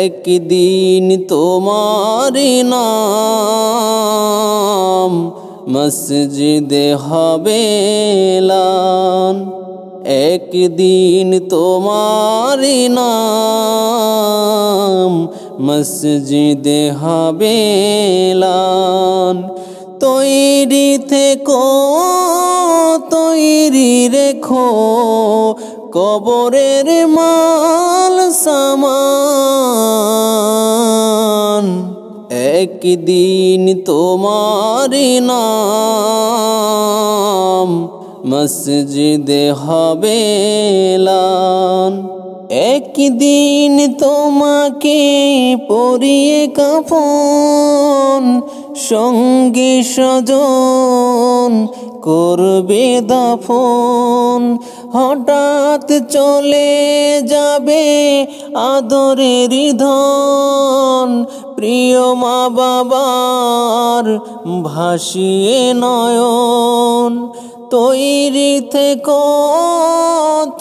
একদিন তোমার নাম মসজিদে হবে এলান, একদিন তোমার নাম মসজিদে হবে এলান। তৈরি থেকো, তৈরি রেখো কবরের মাল সামান, একদিন তোমার নাম মসজিদে হবে এলান। একদিন তোমাকে পরিয়ে কাফন, সঙ্গী স্বজন করবে দাফন। হঠাৎ চলে যাবে আদরের ধন, প্রিয় মা বাবার ভাসিয়ে নয়ন। তৈরি থেকো,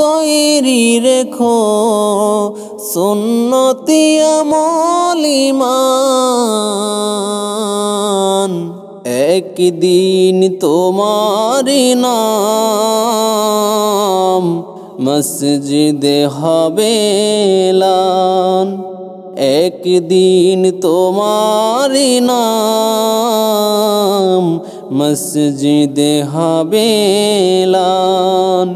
তৈরি রেখো সুন্নতি আমল ঈমান, একদিন তোমার নাম মসজিদে হবে এলান, একদিন তোমার নাম মসজিদে হবে এলান।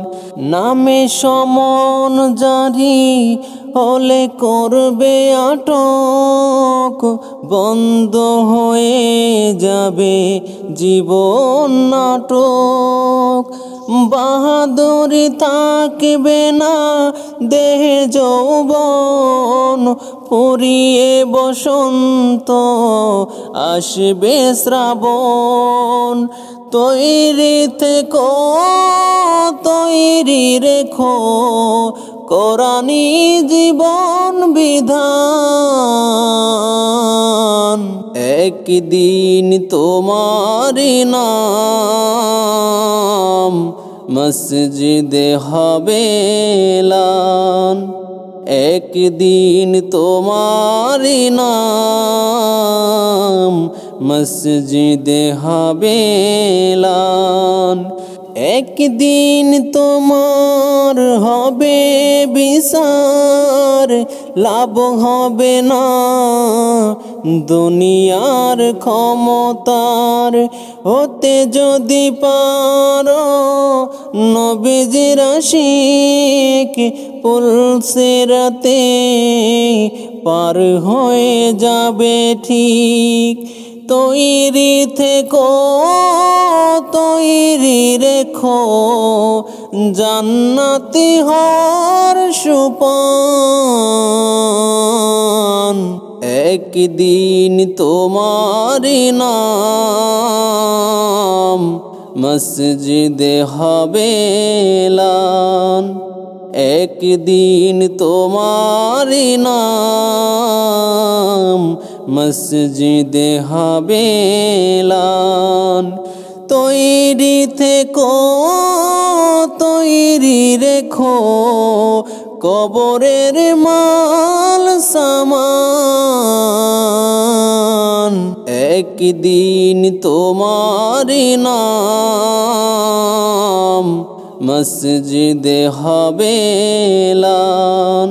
নামে সমন জারি হলে করবে আটক, বন্ধ হয়ে যাবে জীবন নাটক। বাহাদুরি থাকবে না দেহে যৌবন, ফুরিয়ে বসন্ত আসবে শ্রাবণ। তৈরি থেকো, তৈরি রেখো কোরআনী জীবন বিধান, একদিন তোমার নাম মসজিদে হবে এলান, একদিন তোমার নাম মসজিদে হবে এলান। একদিন তোমার হবে বিচার, লাভ হবে না দুনিয়ার ক্ষমতার। হতে যদি পারো নবীজির আশিক, পুলসিরাতে পার হয়ে যাবে ঠিক। তৈরি থেকো, তৈরি রেখো জান্নাতি হওয়ার সুপান, একদিন তোমার নাম মসজিদে হবে এলান, একদিন তোমার নাম মসজিদে হবে এলান। তৈরি থেকো, তৈরি রেখো কবরের মাল সামান, একদিন তোমার নাম মসজিদে হবে এলান।